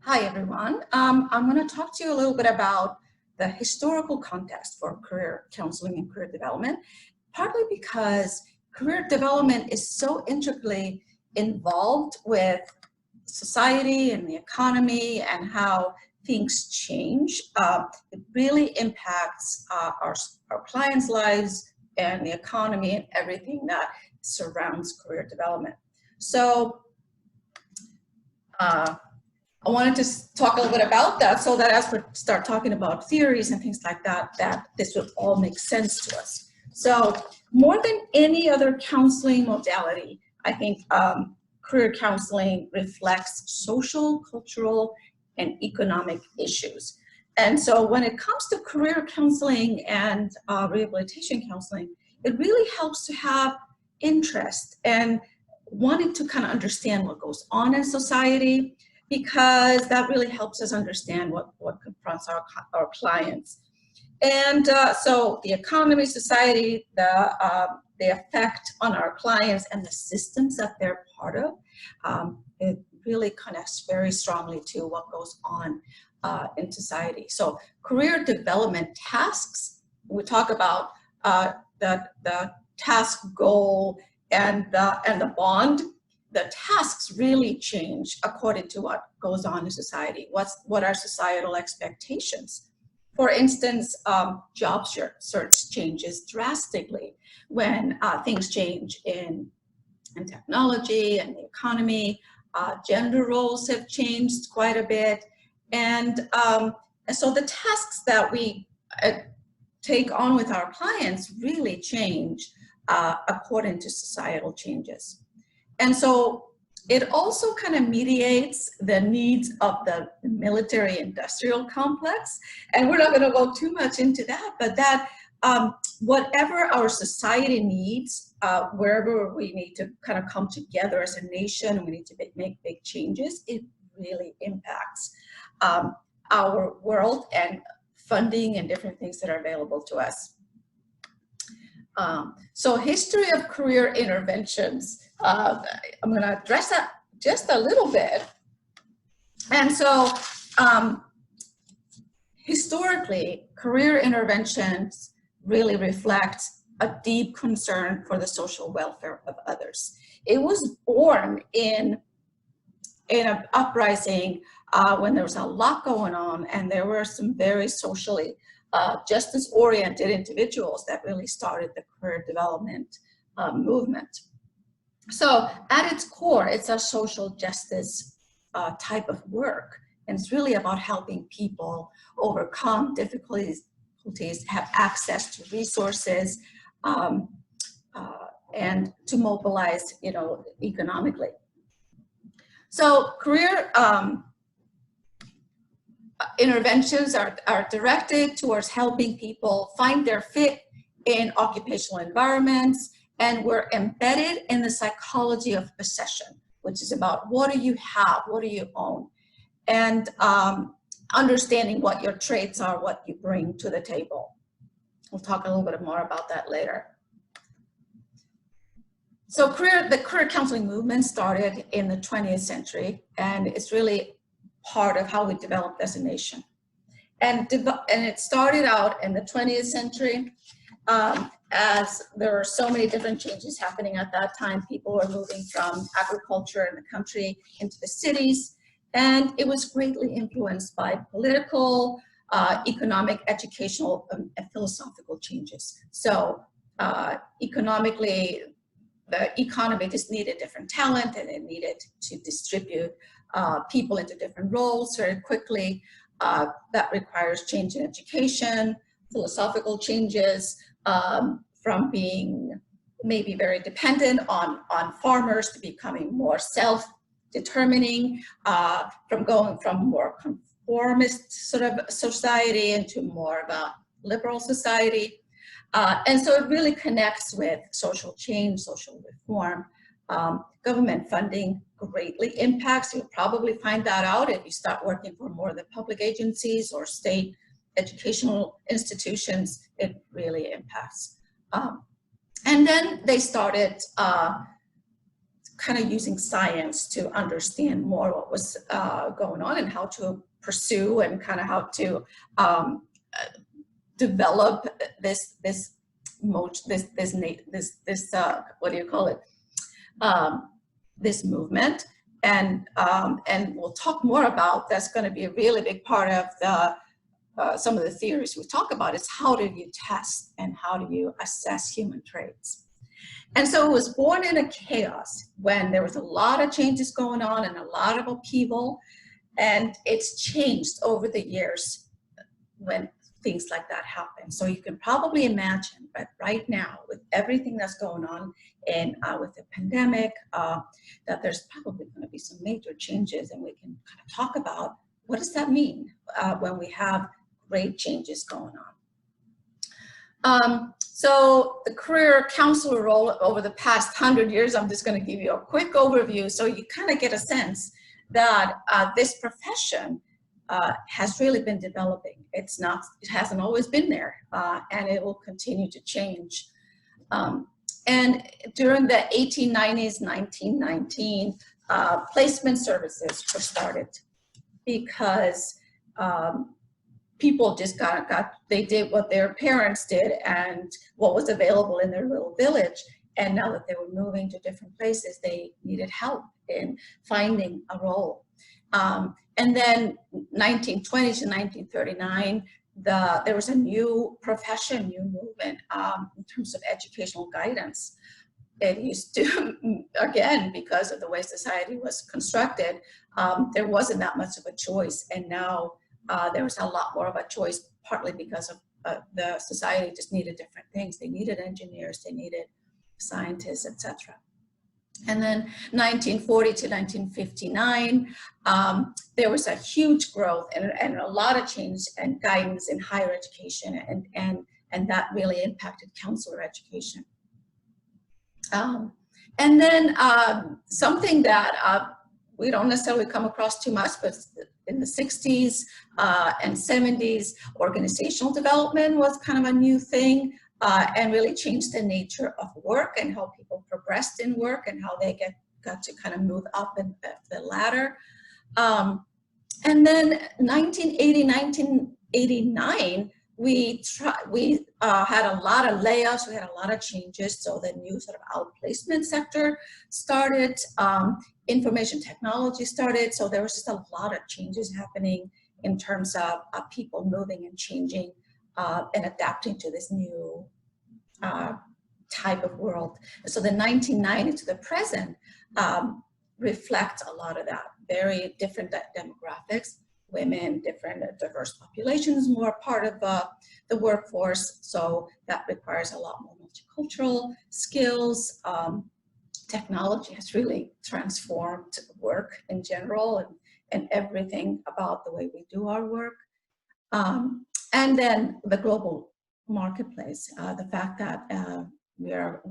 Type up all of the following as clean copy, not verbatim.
Hi, everyone. I'm going to talk to you a little bit about the historical context for career counseling and career development, partly because career development is so intricately involved with society and the economy and how things change. It really impacts our clients' lives and the economy and everything that surrounds career development. So, I wanted to talk a little bit about that so that as we start talking about theories and things like that, that this would all make sense to us. So more than any other counseling modality, I think career counseling reflects social, cultural, and economic issues. And so when it comes to career counseling and rehabilitation counseling, it really helps to have interest and wanting to kind of understand what goes on in society, because that really helps us understand what confronts our clients. And so the economy, society, the effect on our clients and the systems that they're part of, it really connects very strongly to what goes on in society. So career development tasks, we talk about the task goal and the bond. The tasks really change according to what goes on in society. What are societal expectations? For instance, job search changes drastically when things change in technology and the economy. Gender roles have changed quite a bit. And so the tasks that we take on with our clients really change according to societal changes. And so it also kind of mediates the needs of the military industrial complex. And we're not going to go too much into that, but that whatever our society needs, wherever we need to kind of come together as a nation, we need to make big changes, it really impacts our world and funding and different things that are available to us. So history of career interventions. I'm going to address that just a little bit. And so historically, career interventions really reflect a deep concern for the social welfare of others. It was born in an uprising when there was a lot going on, and there were some very socially justice-oriented individuals that really started the career development movement. So at its core, it's a social justice type of work, and it's really about helping people overcome difficulties, have access to resources, and to mobilize, economically. So career interventions are directed towards helping people find their fit in occupational environments, and we're embedded in the psychology of possession, which is about what do you have, what do you own, and understanding what your traits are, what you bring to the table. We'll talk a little bit more about that later. So the career counseling movement started in the 20th century, and it's really part of how we developed as a nation. And it started out in the 20th century as there were so many different changes happening at that time. People were moving from agriculture in the country into the cities, and it was greatly influenced by political, economic, educational, and philosophical changes. So economically, the economy just needed different talent, and it needed to distribute people into different roles very quickly. That requires change in education, philosophical changes, from being maybe very dependent on farmers to becoming more self-determining, from going from more conformist sort of society into more of a liberal society. And so it really connects with social change, social reform. Government funding greatly impacts. You'll probably find that out if you start working for more of the public agencies or state educational institutions. It really impacts. And then they started kind of using science to understand more what was going on and how to pursue and kind of how to develop this what do you call it? This movement. And we'll talk more about, that's going to be a really big part of the some of the theories we talk about, is how do you test and how do you assess human traits. And so it was born in a chaos when there was a lot of changes going on and a lot of upheaval, and it's changed over the years when things like that happen. So you can probably imagine that right now, with everything that's going on and with the pandemic, that there's probably going to be some major changes, and we can kind of talk about what does that mean when we have great changes going on. So the career counselor role over the past 100 years, I'm just going to give you a quick overview so you kind of get a sense that this profession has really been developing. It hasn't always been there, and it will continue to change. And during the 1890s, 1919, placement services were started because people just they did what their parents did and what was available in their little village. And now that they were moving to different places, they needed help in finding a role. And then 1920 to 1939, there was a new profession, new movement in terms of educational guidance. It used to, again, because of the way society was constructed, there wasn't that much of a choice. And now there was a lot more of a choice, partly because of the society just needed different things. They needed engineers, they needed scientists, etc. And then 1940 to 1959, there was a huge growth and a lot of change and guidance in higher education, and that really impacted counselor education. And then something that we don't necessarily come across too much, but in the 60s and 70s, organizational development was kind of a new thing. And really changed the nature of work and how people progressed in work and how they got to kind of move up in the ladder. And then 1980, 1989, we had a lot of layoffs, we had a lot of changes, so the new sort of outplacement sector started, information technology started, so there was just a lot of changes happening in terms of people moving and changing and adapting to this new type of world. So the 1990s to the present reflect a lot of that. Very different demographics, women, different diverse populations, more part of the workforce. So that requires a lot more multicultural skills. Technology has really transformed work in general and everything about the way we do our work. And then the global marketplace, the fact that we are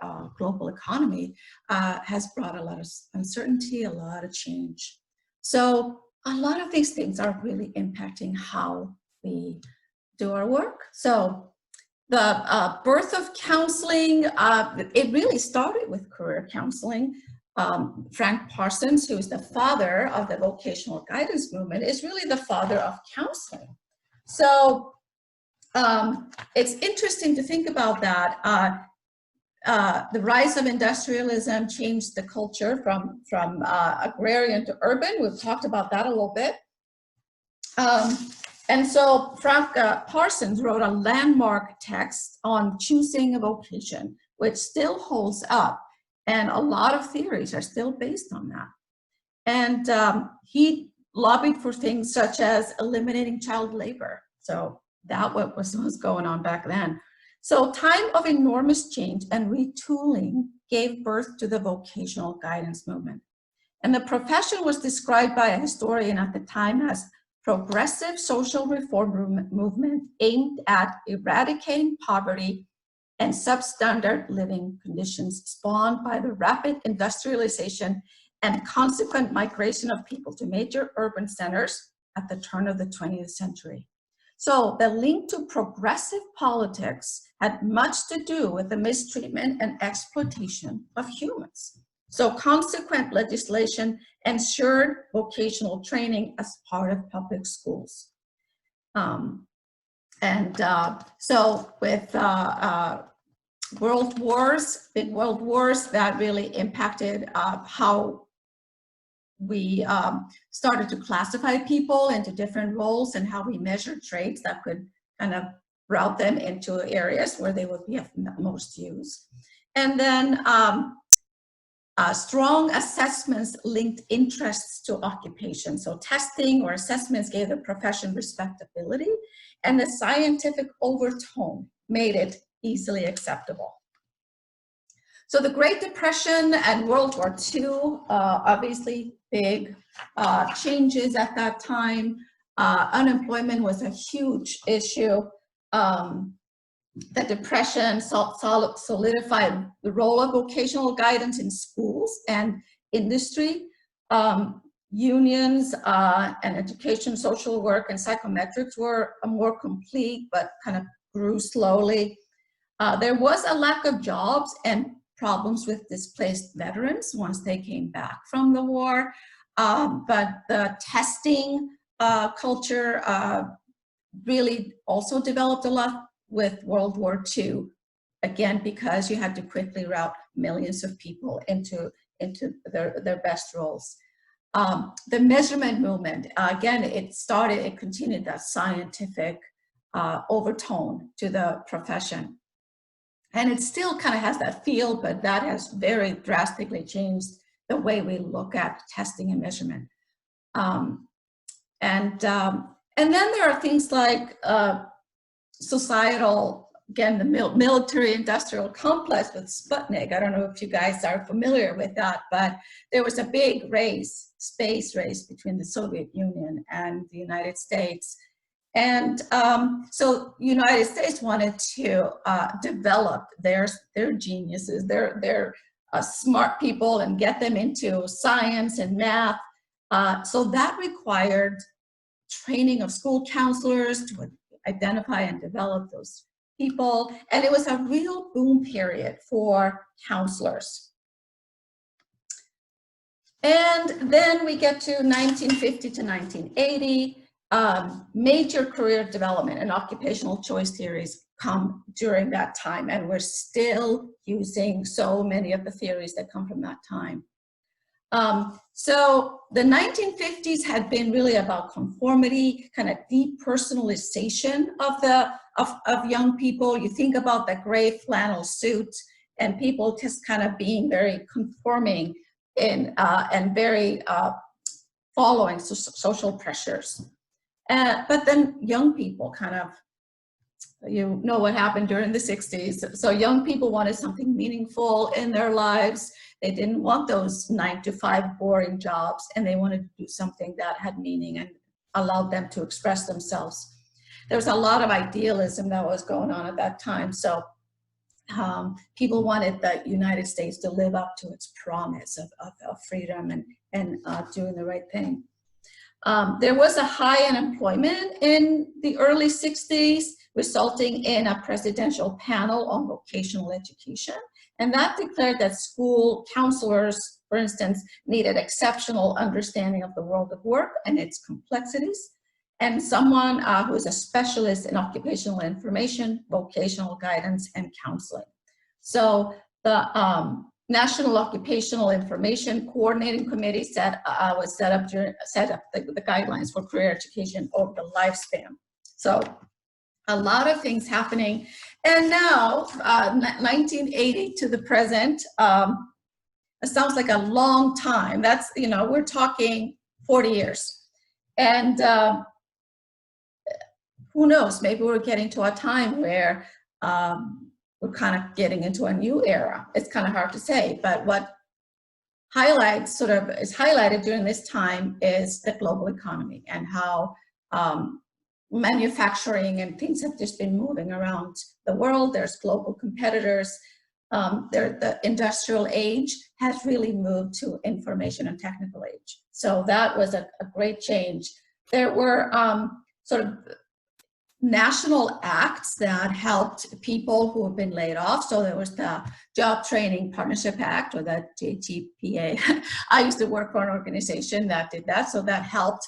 a global economy has brought a lot of uncertainty, a lot of change. So a lot of these things are really impacting how we do our work. So the birth of counseling, it really started with career counseling. Frank Parsons, who is the father of the vocational guidance movement, is really the father of counseling. So it's interesting to think about that. The rise of industrialism changed the culture from agrarian to urban. We've talked about that a little bit. And so Frank Parsons wrote a landmark text on choosing a vocation, which still holds up. And a lot of theories are still based on that. And he lobbied for things such as eliminating child labor. So that was going on back then. So time of enormous change and retooling gave birth to the vocational guidance movement. And the profession was described by a historian at the time as progressive social reform movement aimed at eradicating poverty and substandard living conditions spawned by the rapid industrialization and consequent migration of people to major urban centers at the turn of the 20th century. So the link to progressive politics had much to do with the mistreatment and exploitation of humans. So consequent legislation ensured vocational training as part of public schools. So with world wars, big world wars, that really impacted how we started to classify people into different roles and how we measure traits that could kind of route them into areas where they would be of most use. And then strong assessments linked interests to occupation. So testing or assessments gave the profession respectability, and the scientific overtone made it easily acceptable. So the Great Depression and World War II, obviously big changes at that time. Unemployment was a huge issue. The Depression solidified the role of vocational guidance in schools and industry. Unions and education, social work, and psychometrics were more complete, but kind of grew slowly. There was a lack of jobs and problems with displaced veterans once they came back from the war. But the testing culture really also developed a lot with World War II, again, because you had to quickly route millions of people into their best roles. The measurement movement, again, it continued that scientific overtone to the profession. And it still kind of has that feel, but that has very drastically changed the way we look at testing and measurement. And then there are things like societal, again, the military-industrial complex with Sputnik. I don't know if you guys are familiar with that, but there was a big race, space race between the Soviet Union and the United States. And so the United States wanted to develop their geniuses, their smart people, and get them into science and math. So that required training of school counselors to identify and develop those people. And it was a real boom period for counselors. And then we get to 1950 to 1980. Major career development and occupational choice theories come during that time, and we're still using so many of the theories that come from that time. So the 1950s had been really about conformity, kind of depersonalization of young people. You think about the gray flannel suit and people just kind of being very conforming and very following social pressures. But then young people kind of, you know what happened during the 60s. So young people wanted something meaningful in their lives. They didn't want those 9-to-5 boring jobs, and they wanted to do something that had meaning and allowed them to express themselves. There was a lot of idealism that was going on at that time. So people wanted the United States to live up to its promise of freedom and doing the right thing. There was a high unemployment in the early 60s, resulting in a presidential panel on vocational education. And that declared that school counselors, for instance, needed exceptional understanding of the world of work and its complexities, and someone who is a specialist in occupational information, vocational guidance, and counseling. So the National Occupational Information Coordinating Committee was set up the guidelines for career education over the lifespan. So a lot of things happening. And now, 1980 to the present, it sounds like a long time. That's, you know, we're talking 40 years. And who knows, maybe we're getting to a time where we're kind of getting into a new era. It's kind of hard to say, but what is highlighted during this time is the global economy and how manufacturing and things have just been moving around the world. There's global competitors. The industrial age has really moved to information and technical age. So that was a great change. There were national acts that helped people who have been laid off. So there was the Job Training Partnership Act, or the JTPA. I used to work for an organization that did that, so that helped